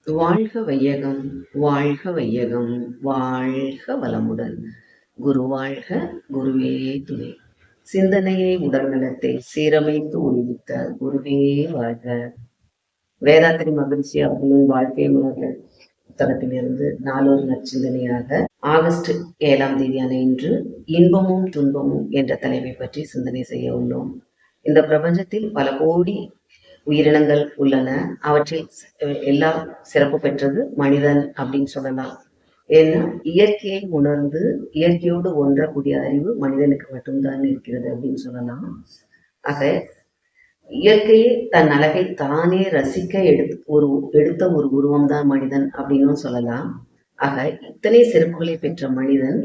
வாழ்க வையகம், வாழ்க வையகம், வாழ்க வளமுடன். குரு வாழ்க, குருவே துணை. சிந்தனையை உடல்நலத்தை சீரமைத்து ஒளிவித்த குருவே வாழ்க. வேதாத்திரி மகிழ்ச்சி அவர்களின் வாழ்க்கை முறைகள் புத்தகத்திலிருந்து நாளொரு நற்சிந்தனையாக ஆகஸ்ட் 7ஆம் தேதியான இன்று இன்பமும் துன்பமும் என்ற தலைப்பை பற்றி சிந்தனை செய்ய உள்ளோம். இந்த பிரபஞ்சத்தில் பல கோடி உயிரினங்கள் உள்ளன. அவற்றில் எல்லாம் சிறப்பு பெற்றது மனிதன் அப்படின்னு சொல்லலாம். ஏன்னா இயற்கையை உணர்ந்து இயற்கையோடு ஒன்றக்கூடிய அறிவு மனிதனுக்கு மட்டும்தான் இருக்கிறது அப்படின்னு சொல்லலாம். ஆக இயற்கையை தன் அழகை தானே ரசிக்க எடுத்த ஒரு உருவம் தான் மனிதன் அப்படின்னும் சொல்லலாம். ஆக இத்தனை சிறப்புகளை பெற்ற மனிதன்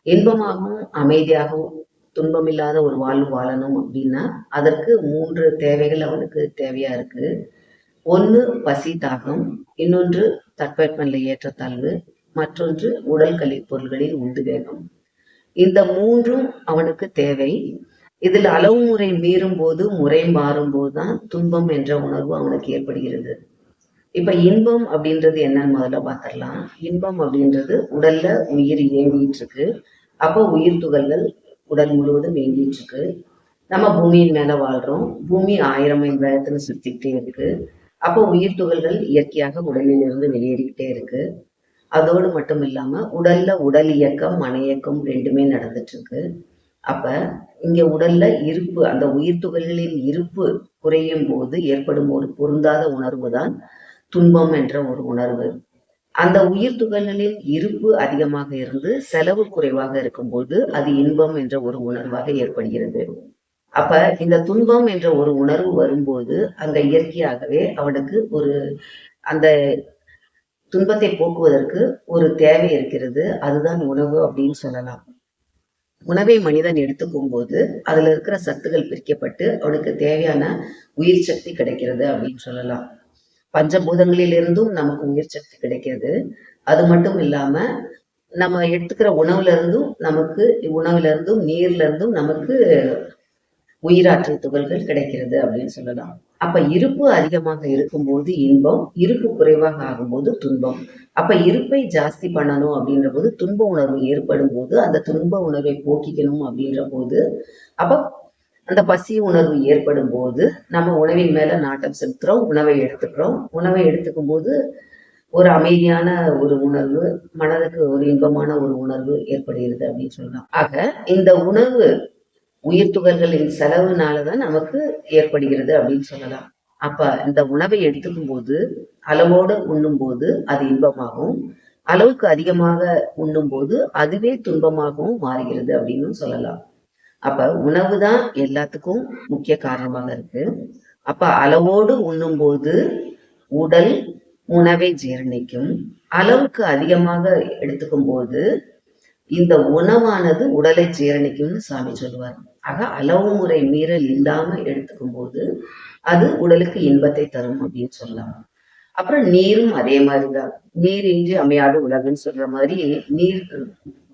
இன்பமாகவும் அமைதியாகவும் துன்பமில்லாத ஒரு வாழ்வு வாழணும் அப்படின்னா அதற்கு 3 தேவைகள் அவனுக்கு தேவையா இருக்கு. ஒன்று பசி தாகம், இன்னொன்று தட்பவெப்பநிலை ஏற்றத்தாழ்வு, மற்றொன்று உடல் கழிப்பொருள்களின் உந்துவேகம். இந்த 3ம் அவனுக்கு தேவை. இதில் அளவு முறை மீறும் போது முறை மாறும் போதுதான் துன்பம் என்ற உணர்வு அவனுக்கு ஏற்படுகிறது. இப்ப இன்பம் அப்படின்றது என்னன்னு முதல்ல பார்த்திடலாம். இன்பம் அப்படின்றது உடல்ல உயிர் இயங்கிட்டு இருக்கு. அப்போ உயிர் துகள்கள் உடல் முழுவதும் இயங்கிட்டு இருக்கு. நம்ம பூமியின் மேல வாழ்றோம். பூமி 1000 மைல் வேகத்துல சுத்திக்கிட்டே இருக்கு. அப்போ உயிர் துகள்கள் இயற்கையாக உடலில் இருந்து வெளியேறிக்கிட்டே இருக்கு. அதோடு மட்டும் இல்லாம உடல்ல உடல் இயக்கம் மன இயக்கம் 2மே நடந்துட்டு இருக்கு. அப்ப இங்க உடல்ல இருப்பு, அந்த உயிர் துகள்களின் இருப்பு குறையும் போது ஏற்படும் ஒரு பொருந்தாத உணர்வு தான் துன்பம் என்ற ஒரு உணர்வு. அந்த உயிர் துகள்களின் இருப்பு அதிகமாக இருந்து செலவு குறைவாக இருக்கும்போது அது இன்பம் என்ற ஒரு உணர்வாக ஏற்படுகிறது. அப்ப இந்த துன்பம் என்ற ஒரு உணர்வு வரும்போது அங்க இயற்கையாகவே அவனுக்கு அந்த துன்பத்தை போக்குவதற்கு ஒரு தேவை இருக்கிறது. அதுதான் உணவு அப்படின்னு சொல்லலாம். உணவை மனிதன் எடுத்துக்கும் போது அதுல இருக்கிற சத்துகள் பிரிக்கப்பட்டு அவனுக்கு தேவையான உயிர் சக்தி கிடைக்கிறது அப்படின்னு சொல்லலாம். பஞ்சபூதங்களிலிருந்தும் நமக்கு உயிர் சக்தி கிடைக்கிறது. அது மட்டும் இல்லாம நம்ம எடுத்துக்கிற உணவுல இருந்தும் நீர்ல இருந்தும் நமக்கு உயிராற்றல் துகள்கள் கிடைக்கிறது அப்படின்னு சொல்லலாம். அப்ப இருப்பு அதிகமாக இருக்கும்போது இன்பம், இருப்பு குறைவாக ஆகும்போது துன்பம். அப்ப இருப்பை ஜாஸ்தி பண்ணணும் அப்படின்ற போது துன்ப உணர்வு ஏற்படும் போது அந்த துன்ப உணர்வை போக்கிக்கணும் அப்படின்ற போது அப்ப அந்த பசி உணர்வு ஏற்படும் போது நம்ம உணவின் மேல நாட்டம் செலுத்துறோம், உணவை எடுத்துக்கிறோம். உணவை எடுத்துக்கும் போது ஒரு அமைதியான ஒரு உணர்வு, மனதுக்கு ஒரு இன்பமான ஒரு உணர்வு ஏற்படுகிறது அப்படின்னு சொல்லலாம். ஆக இந்த உணவு உயிர் துகள்களின் செலவுனாலதான் நமக்கு ஏற்படுகிறது அப்படின்னு சொல்லலாம். அப்ப இந்த உணவை எடுத்துக்கும் போது அளவோடு உண்ணும் போது அது இன்பமாகவும், அளவுக்கு அதிகமாக உண்ணும் போது அதுவே துன்பமாகவும் மாறுகிறது அப்படின்னு சொல்லலாம். அப்ப உணவு தான் எல்லாத்துக்கும் முக்கிய காரணமாக இருக்கு. அப்ப அளவோடு உண்ணும் போது உடல் உணவை ஜீரணிக்கும். அளவுக்கு அதிகமாக எடுத்துக்கும் போது இந்த உணவானது உடலை ஜீரணிக்கும்னு சாமி சொல்லுவார். ஆக அளவு முறை மீறல் இல்லாம எடுத்துக்கும் போது அது உடலுக்கு இன்பத்தை தரும் அப்படின்னு சொல்லலாம். அப்புறம் நீரும் அதே மாதிரிதான். நீர் இன்றி அமையாத உலகுன்னு சொல்ற மாதிரி நீர்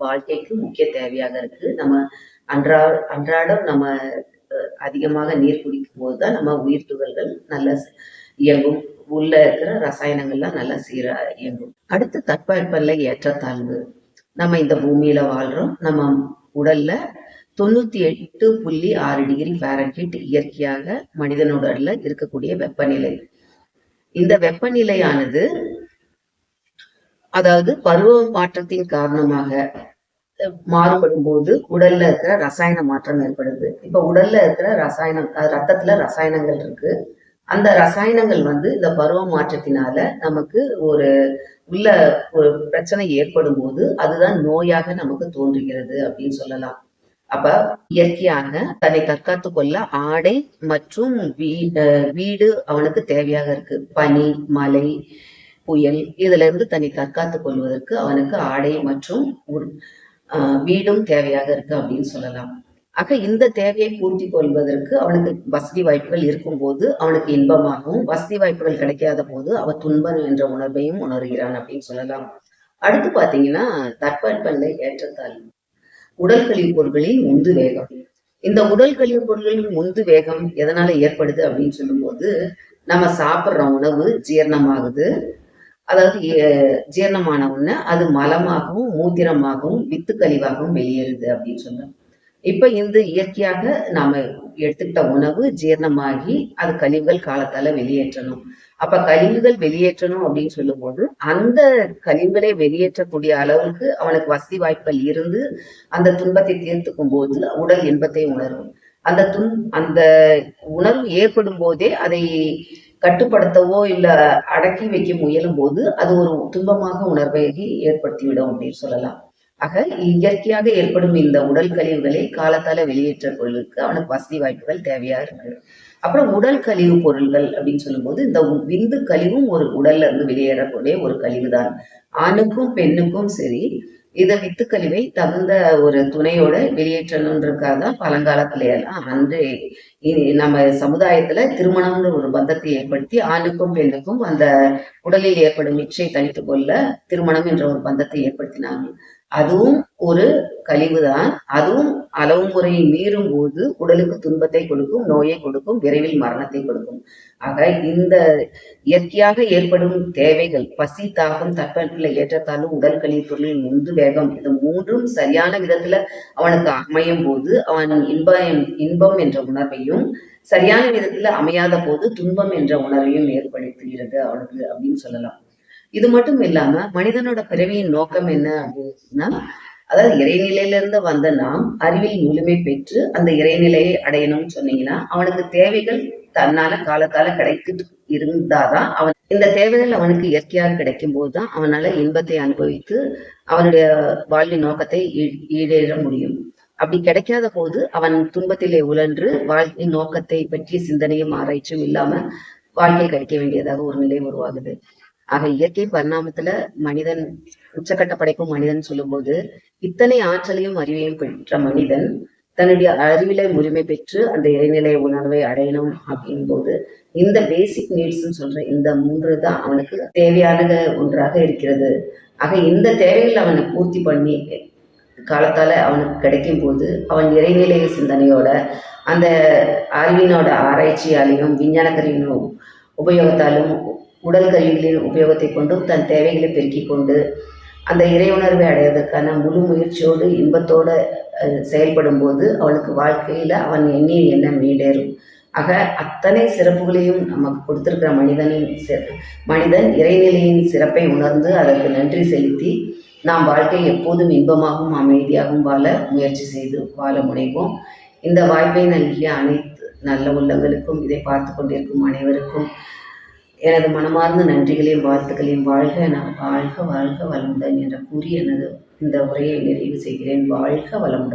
வாழ்க்கைக்கு முக்கிய தேவையாக இருக்கு. நம்ம அன்றாடம் நம்ம அதிகமாக நீர் குடிக்கும் போதுதான் நம்ம உயிர் துகள்கள் நல்லா இயங்கும். உள்ள இருக்கிற ரசாயனங்கள்லாம் நல்லா சீரா இயங்கும். அடுத்து தட்பவெப்பநிலை ஏற்றத்தாழ்வு. நம்ம இந்த பூமியில வாழ்றோம். நம்ம உடல்ல 98.6 டிகிரி ஃபாரன்ஹீட் இயற்கையாக மனிதன் உடல்ல இருக்கக்கூடிய வெப்பநிலை. இந்த வெப்பநிலையானது அதாவது பருவ மாற்றத்தின் காரணமாக மாறுபடும் போது உடல்ல இருக்கிற ரசாயன மாற்றம் ஏற்படுது. இப்ப உடல்ல இருக்கிற ரசாயனம், ரத்தத்துல ரசாயனங்கள் இருக்கு. அந்த ரசாயனங்கள் இந்த பருவ மாற்றத்தினால நமக்கு உள்ள ஒரு பிரச்சனை ஏற்படும் போது அதுதான் நோயாக நமக்கு தோன்றுகிறது அப்படின்னு சொல்லலாம். அப்ப இயற்கையாக தன்னை தற்காத்து கொள்ள ஆடை மற்றும் வீடு அவனுக்கு தேவையாக இருக்கு. பனி, மழை, புயல் இதுல இருந்து தன்னை தற்காத்துக் கொள்வதற்கு அவனுக்கு ஆடை மற்றும் வீடும் தேவையாக இருக்கு அப்படின்னு சொல்லலாம். ஆக இந்த தேவையை பூர்த்தி கொள்வதற்கு அவனுக்கு வசதி வாய்ப்புகள் இருக்கும் போது அவனுக்கு இன்பமாகவும், வசதி வாய்ப்புகள் கிடைக்காத போது அவன் துன்பம் என்ற உணர்வையும் உணர்கிறான் அப்படின்னு சொல்லலாம். அடுத்து பாத்தீங்கன்னா தட்பவெப்பநிலை ஏற்றத்தாழ்வு. உடல் கழிவு பொருட்களின் உந்து வேகம். இந்த உடல் கழிவு பொருட்களின் உந்து வேகம் எதனால ஏற்படுது அப்படின்னு சொல்லும் போது நம்ம சாப்பிட்ற உணவு ஜீரணமாகுது. அதாவது ஜீரணமான உடனே அது மலமாகவும் மூத்திரமாகவும் வித்து கழிவாகவும் வெளியேறுது அப்படின்னு சொன்னோம். இப்ப இந்த இயற்கையாக நாம எடுத்துக்கிட்ட உணவு ஜீரணமாகி அது கழிவுகள் காலத்தால வெளியேற்றணும். அப்ப கழிவுகள் வெளியேற்றணும் அப்படின்னு சொல்லும்போது அந்த கழிவுகளை வெளியேற்றக்கூடிய அளவுக்கு அவனுக்கு வசதி வாய்ப்புகள் இருந்து அந்த துன்பத்தை தீர்த்துக்கும் போது உடல் இன்பத்தை உணரும். அந்த உணர்வு ஏற்படும் போதே அதை கட்டுப்படுத்தவோ இல்ல அடக்கி வைக்க முயலும் போது அது ஒரு துன்பமாக உணர்வை ஏற்படுத்திவிடும் அப்படின்னு சொல்லலாம். ஆக இயற்கையாக ஏற்படும் இந்த உடல் கழிவுகளை காலத்தால வெளியேற்றக் கொள்வதற்கு அவனுக்கு வசதி வாய்ப்புகள் தேவையா இருக்கு. அப்புறம் உடல் கழிவு பொருள்கள் அப்படின்னு சொல்லும்போது இந்த விந்து கழிவும் ஒரு உடல்ல இருந்து வெளியேறக்கூடிய ஒரு கழிவு தான். ஆணுக்கும் பெண்ணுக்கும் சரி இத வித்து கழிவை தகுந்த ஒரு துணையோட வெளியேற்றணுன்றதுக்காக தான் பழங்காலத்துல எல்லாம் நம்ம சமுதாயத்துல திருமணம்ன்ற ஒரு பந்தத்தை ஏற்படுத்தி ஆணுக்கும் பெண்ணுக்கும் அந்த உடலில் ஏற்படும் இச்சை தணித்துக் கொள்ள திருமணம் என்ற ஒரு பந்தத்தை ஏற்படுத்தினாங்க. அதுவும் ஒரு கழிவுதான். அதுவும் அளவு முறையை மீறும் போது உடலுக்கு துன்பத்தை கொடுக்கும், நோயை கொடுக்கும், விரைவில் மரணத்தை கொடுக்கும். ஆக இந்த இயற்கையாக ஏற்படும் தேவைகள் பசி, தாகம், தட்பவெப்பநிலை ஏற்றத்தாழ்வு, உடல் கழிவு பொருளின் உந்து வேகம் இது மூன்றும் சரியான விதத்துல அவனுக்கு அமையும் போது அவன் இன்பம் என்ற உணர்வையும் சரியான விதத்துல அமையாத போது துன்பம் என்ற உணர்வையும் ஏற்படுத்துகிறது அவனுக்கு அப்படின்னு சொல்லலாம். இது மட்டும் இல்லாம மனிதனோட பிறவியின் நோக்கம் என்ன அப்படின்னா, அதாவது இறைநிலையில இருந்து வந்த நாம் அறிவில் முழுமை பெற்று அந்த இறைநிலையை அடையணும்னு சொன்னீங்கன்னா அவனுக்கு தேவைகள் தன்னால காலத்தால கிடைத்துட்டு இருந்தாதான் அவன் இந்த தேவைகள் அவனுக்கு இயற்கையாக கிடைக்கும் போதுதான் அவனால இன்பத்தை அனுபவித்து அவனுடைய வாழ்வின் நோக்கத்தை ஈடேற முடியும். அப்படி கிடைக்காத போது அவன் துன்பத்திலே உழன்று வாழ்க்கையின் நோக்கத்தை பற்றிய சிந்தனையும் ஆராய்ச்சியும் இல்லாம வாழ்க்கையை கழிக்க வேண்டியதாக ஒரு நிலை உருவாகுது. ஆக இயற்கை பரிணாமத்துல மனிதன் உச்சக்கட்ட படைக்கும் மனிதன் சொல்லும்போது இத்தனை ஆற்றலையும் அறிவையும் பெற்ற மனிதன் தன்னுடைய அறிவிலை முழுமை பெற்று அந்த இறைநிலை உணர்வை அடையணும் அப்படின் போது இந்த பேசிக் நீட்ஸ் சொல்ற இந்த 3 தான் அவனுக்கு தேவையான ஒன்றாக இருக்கிறது. ஆக இந்த தேவைகள் அவனை பூர்த்தி பண்ணி காலத்தால அவனுக்கு கிடைக்கும் போது அவன் இறைநிலை சிந்தனையோட அந்த அறிவினோட ஆராய்ச்சியாலையும் விஞ்ஞான கருவியின் உபயோகத்தாலும் உடல் கருவிகளின் உபயோகத்தை கொண்டும் தன் தேவைகளை பெருக்கிக் கொண்டு அந்த இறை உணர்வை அடைவதற்கான முழு முயற்சியோடு இன்பத்தோடு செயல்படும் போது அவனுக்கு வாழ்க்கையில அவன் எண்ணிய எண்ணம் ஈடேறும். ஆக அத்தனை சிறப்புகளையும் நமக்கு கொடுத்திருக்கிற மனிதன் இறைநிலையின் சிறப்பை உணர்ந்து அதற்கு நன்றி செலுத்தி நாம் வாழ்க்கை எப்போதும் இன்பமாகவும் அமைதியாகவும் வாழ முயற்சி செய்து வாழ முனைவோம். இந்த வாய்ப்பை நல்கிய அனைத்து நல்ல உள்ளங்களுக்கும் இதை பார்த்து கொண்டிருக்கும் அனைவருக்கும் எனது மனமார்ந்த நன்றிகளையும் வாழ்த்துக்களையும் வாழ்க வாழ்க வளமுடன் என்று கூறி எனது இந்த உரையை நிறைவு செய்கிறேன். வாழ்க வளமுடன்.